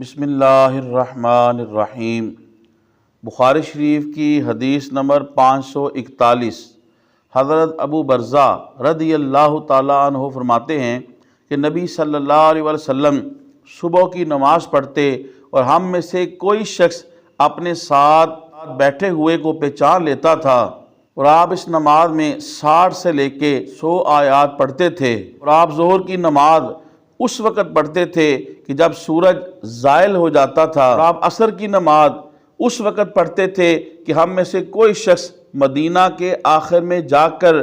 بسم اللہ الرحمن الرحیم۔ بخاری شریف کی حدیث نمبر 541۔ حضرت ابو برزہ رضی اللہ تعالیٰ عنہ فرماتے ہیں کہ نبی صلی اللہ علیہ وسلم صبح کی نماز پڑھتے اور ہم میں سے کوئی شخص اپنے ساتھ بیٹھے ہوئے کو پہچان لیتا تھا، اور آپ اس نماز میں 60 سے لے کے 100 آیات پڑھتے تھے، اور آپ ظہر کی نماز اس وقت پڑھتے تھے کہ جب سورج زائل ہو جاتا تھا، اور آپ عصر کی نماز اس وقت پڑھتے تھے کہ ہم میں سے کوئی شخص مدینہ کے آخر میں جا کر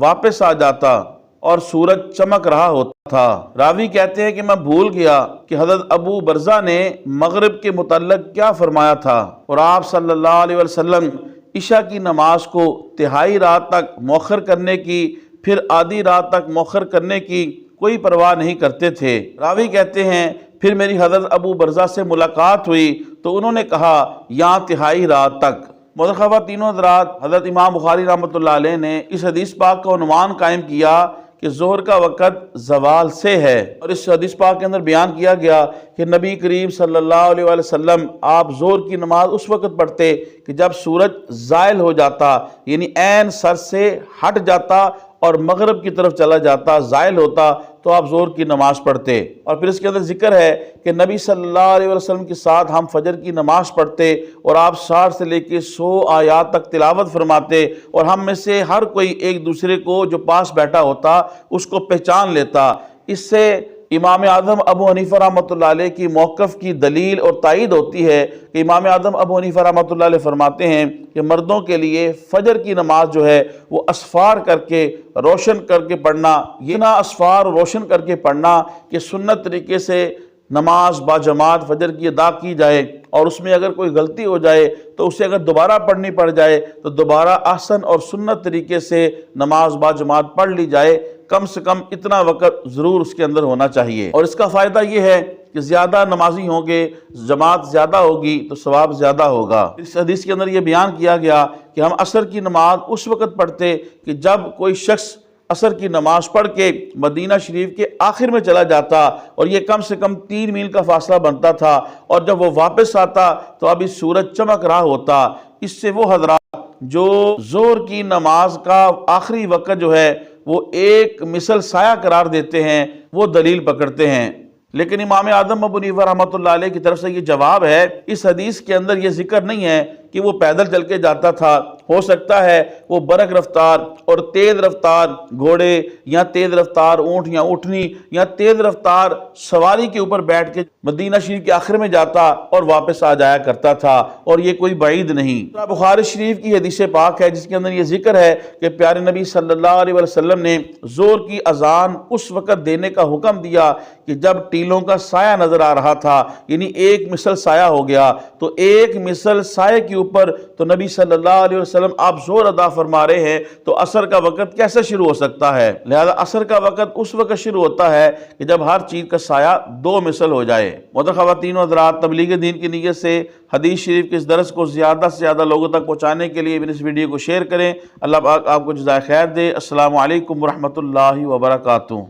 واپس آ جاتا اور سورج چمک رہا ہوتا تھا۔ راوی کہتے ہیں کہ میں بھول گیا کہ حضرت ابو برزہ نے مغرب کے متعلق کیا فرمایا تھا، اور آپ صلی اللہ علیہ وسلم عشاء کی نماز کو تہائی رات تک مؤخر کرنے کی، پھر آدھی رات تک مؤخر کرنے کی کوئی پرواہ نہیں کرتے تھے۔ راوی کہتے ہیں پھر میری حضرت ابو برزہ سے ملاقات ہوئی تو انہوں نے کہا یہاں تہائی رات تک۔ محترم خواتین و حضرات، حضرت امام بخاری رحمۃ اللہ علیہ نے اس حدیث پاک کا عنوان قائم کیا کہ ظہر کا وقت زوال سے ہے، اور اس حدیث پاک کے اندر بیان کیا گیا کہ نبی کریم صلی اللہ علیہ وسلم آپ ظہر کی نماز اس وقت پڑھتے کہ جب سورج زائل ہو جاتا، یعنی عین سر سے ہٹ جاتا اور مغرب کی طرف چلا جاتا، زائل ہوتا، تو آپ ظہر کی نماز پڑھتے۔ اور پھر اس کے اندر ذکر ہے کہ نبی صلی اللہ علیہ وسلم کے ساتھ ہم فجر کی نماز پڑھتے اور آپ 60 سے لے کے 100 آیات تک تلاوت فرماتے، اور ہم میں سے ہر کوئی ایک دوسرے کو جو پاس بیٹھا ہوتا اس کو پہچان لیتا۔ اس سے امام اعظم ابو حنیفہ رحمۃ اللہ علیہ کی موقف کی دلیل اور تائید ہوتی ہے کہ امام اعظم ابو حنیفہ رحمۃ اللہ علیہ فرماتے ہیں کہ مردوں کے لیے فجر کی نماز جو ہے وہ اسفار کر کے روشن کر کے پڑھنا، یہ نہ اسفار روشن کر کے پڑھنا کہ سنت طریقے سے نماز با جماعت فجر کی ادا کی جائے، اور اس میں اگر کوئی غلطی ہو جائے تو اسے اگر دوبارہ پڑھنی پڑ جائے تو دوبارہ احسن اور سنت طریقے سے نماز با جماعت پڑھ لی جائے، کم سے کم اتنا وقت ضرور اس کے اندر ہونا چاہیے۔ اور اس کا فائدہ یہ ہے کہ زیادہ نمازی ہوں گے، جماعت زیادہ ہوگی تو ثواب زیادہ ہوگا۔ اس حدیث کے اندر یہ بیان کیا گیا کہ ہم عصر کی نماز اس وقت پڑھتے کہ جب کوئی شخص عصر کی نماز پڑھ کے مدینہ شریف کے آخر میں چلا جاتا، اور یہ کم سے کم 3 میل کا فاصلہ بنتا تھا، اور جب وہ واپس آتا تو ابھی سورج چمک رہا ہوتا۔ اس سے وہ حضرات جو ظہر کی نماز کا آخری وقت جو ہے وہ ایک مثل سایہ قرار دیتے ہیں، وہ دلیل پکڑتے ہیں۔ لیکن امام اعظم ابو حنیفہ رحمۃ اللہ علیہ کی طرف سے یہ جواب ہے، اس حدیث کے اندر یہ ذکر نہیں ہے کہ وہ پیدل چل کے جاتا تھا، ہو سکتا ہے وہ برق رفتار اور تیز رفتار گھوڑے یا تیز رفتار اونٹ یا اونٹنی یا تیز رفتار سواری کے اوپر بیٹھ کے مدینہ شریف کے آخر میں جاتا اور واپس آ جایا کرتا تھا، اور یہ کوئی بعید نہیں۔ بخاری شریف کی حدیث پاک ہے جس کے اندر یہ ذکر ہے کہ پیارے نبی صلی اللہ علیہ وسلم نے ظہر کی اذان اس وقت دینے کا حکم دیا کہ جب ٹیلوں کا سایہ نظر آ رہا تھا، یعنی ایک مثل سایہ ہو گیا، تو ایک مثل سایہ کے اوپر تو نبی صلی اللہ علیہ وسلم آپ ظہر ادا فرما رہے ہیں، تو عصر کا وقت کیسے شروع ہو سکتا ہے؟ لہذا عصر کا وقت اس وقت شروع ہوتا ہے کہ جب ہر چیز کا سایہ 2 مثل ہو جائے۔ محترم خواتین و حضرات، تبلیغ دین کی نیت سے حدیث شریف کے اس درس کو زیادہ سے زیادہ لوگوں تک پہنچانے کے لیے اس ویڈیو کو شیئر کریں۔ اللہ پاک آپ کو جزائے خیر دے۔ السلام علیکم ورحمۃ اللہ وبرکاتہ۔